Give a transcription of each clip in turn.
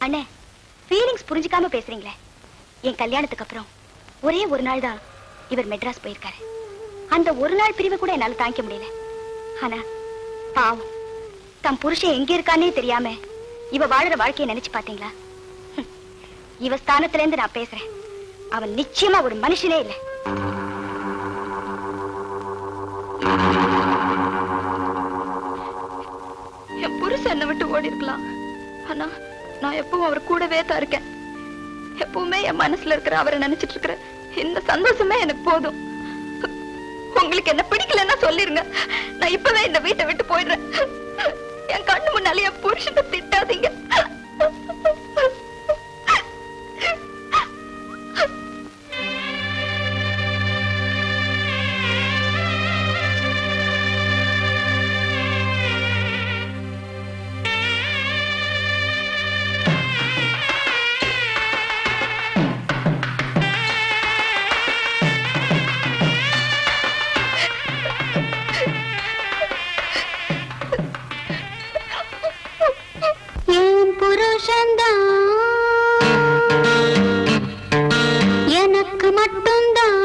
அண்ணே, ஃபீலிங்ஸ் புரிஞ்சுக்காம பேசுறீங்களே. என் கல்யாணத்துக்கு அப்புறம் ஒரே ஒரு நாள் தான் இவர் மெட்ராஸ் போயிருக்காரு. அந்த ஒரு நாள் பிரிவு கூட என்னால தாங்கிக்க முடியல. ஆனா பாவம், தம் புருஷன் எங்க இருக்கானே தெரியாம இவ வாழற வாழ்க்கையை நினைச்சு பாத்தீங்களா? இவ ஸ்தானத்துல இருந்து நான் பேசுறேன். அவன் நிச்சயமா ஒரு மனுஷனே இல்லை. என் புருஷன் என்னை விட்டு ஓடி இருக்கலாம். ஆனா நான் எப்பவும் அவர் கூடவே தான் இருக்கேன். எப்பவுமே என் மனசுல இருக்கிற அவரை நினைச்சிட்டு இருக்கிற இந்த சந்தோஷமே எனக்கு போதும். உங்களுக்கு என்ன பிடிக்கலன்னா சொல்லிருங்க. நான் இப்பவே இந்த வீட்டை விட்டு போயிடுறேன். என் கண்ணு முன்னாலே என் புருஷனை திட்டாதீங்க. எனக்கு மட்டும்தான்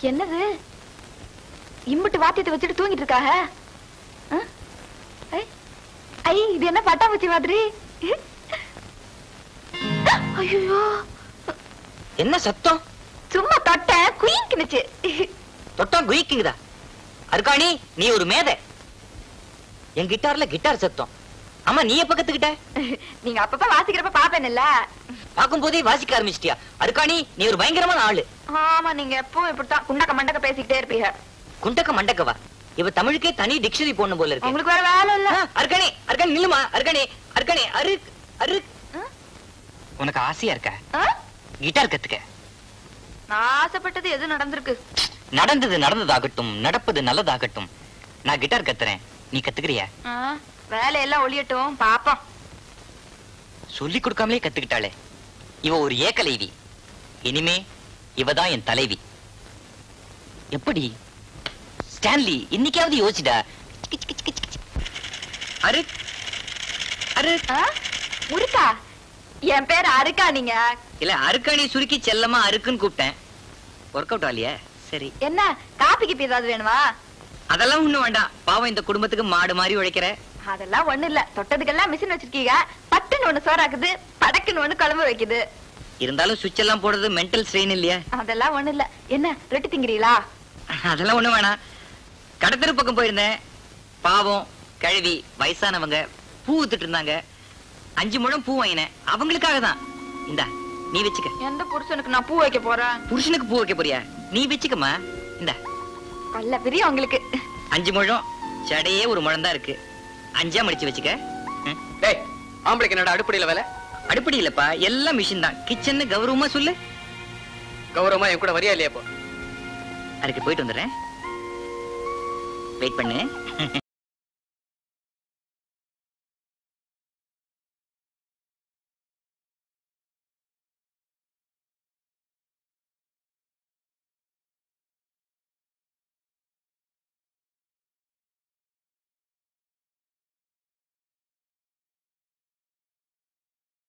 என்னது? இம்புட்டு வாத்தியத்தை வச்சுட்டு தூங்கிட்டு இருக்காக? இது என்ன பட்டாம்பூச்சி மாதிரி? ஐயோ, என்ன சத்தம்? சும்மா தொட்ட குயிக்குனுச்சு. தொட்டா குயிக்குதா? அருக்காணி, நீ ஒரு மேதை. என் கிட்டார்ல கிட்டார் சத்தம். ஆமா, நீ எப்ப கத்துக்கிட்ட? நீங்க அப்பப்ப வாசிக்கிறப்ப பாப்பேன்ல. பாக்கும் போதே வாசிக்க ஆரம்பிச்சிட்டியா? அருக்காணி, நீ ஒரு பயங்கரமான ஆளு. ஆமா, நீங்க எப்பவும் இப்படித்தான் குண்டக்க மண்டக்க பேசிக்கிட்டே இருப்பீங்க. குண்டக்க மண்டக்கவா? இவ தமிழுக்கே தனி டிக்ஷனரி போடணும் போல இருக்கு. உங்களுக்கு வேற வேலை இல்ல. அருக்காணி, அருக்காணி நில்லுமா. அருக்காணி, அருக்காணி, அரு அரு. உனக்கு ஆசையா இருக்க கிட்டார் கத்துக்க? நான் ஆசைப்பட்டது எது நடந்திருக்கு? நடந்தது நடந்ததாகட்டும், நடப்பது நல்லதாகட்டும். நான் கிட்டார் கத்துறேன், நீ கத்துக்கிறியா? வேலையெல்லாம் ஒளியட்டும் பாப்போம். சொல்லி கொடுக்காமலே கத்துக்கிட்டாளே. இவ ஒரு ஏகலைவி. இனிமே இவதான் என் தலைவி. எப்படி ஸ்டான்லி, இன்னைக்காவது யோசிடா. அரு அரு முருக்கா? என் பேர் அருக்கா? நீங்க இல்ல, அருக்காணி சுருக்கி செல்லமா அருக்குன்னு கூப்பிட்டேன். ஒர்க் அவுட் ஆலியா? சரி, என்ன காப்பிக்கு ஏதாவது வேணுமா? அதெல்லாம் ஒண்ணும் வேண்டாம். பாவம், இந்த குடும்பத்துக்கு மாடு மாதிரி உழைக்கிற. அதெல்லாம் ஒண்ணு இல்ல. தொட்டதுக்கெல்லாம் மிஷின் வச்சிருக்கீங்க. பட்டுன்னு ஒண்ணு சோறாக்குது, படக்குன்னு ஒண்ணு குழம்பு வைக்குது. இருந்தாலும் சுவிட்ச் எல்லாம் போடுறது மென்டல் ஸ்ட்ரெயின் இல்லையா? அதெல்லாம் ஒண்ணு இல்ல. என்ன ரொட்டி திங்கிறீங்களா? அதெல்லாம் ஒண்ணு வேணாம். கடத்தரு பக்கம் போயிருந்தேன். பாவம் கழுவி வயசானவங்க பூ வித்துட்டு இருந்தாங்க. 5 முழம் பூ வாங்கினேன். அவங்களுக்காக தான். இந்தா, நீ வச்சுக்க. எந்த புருஷனுக்கு நான் பூ வைக்க போறேன்? புருஷனுக்கு பூ வைக்க போறியா? நீ வச்சுக்கமா. இந்தா, பல்ல பிரியா உங்களுக்கு. 5 முழம். சடையே ஒரு முழம் தான் இருக்கு. 5ஆ மடிச்சு வச்சுக்க. டேய், ஆம்பளைக்கு என்னடா அடுப்படியில வேலை? அடுப்படி இல்லப்பா, எல்லாம் மிஷின் தான். கிச்சன் கௌரவமா சொல்லு. கௌரவமா என் கூட வரியா இல்லையா? போ. அதுக்கு போயிட்டு வந்துடுறேன். வெயிட் பண்ணு.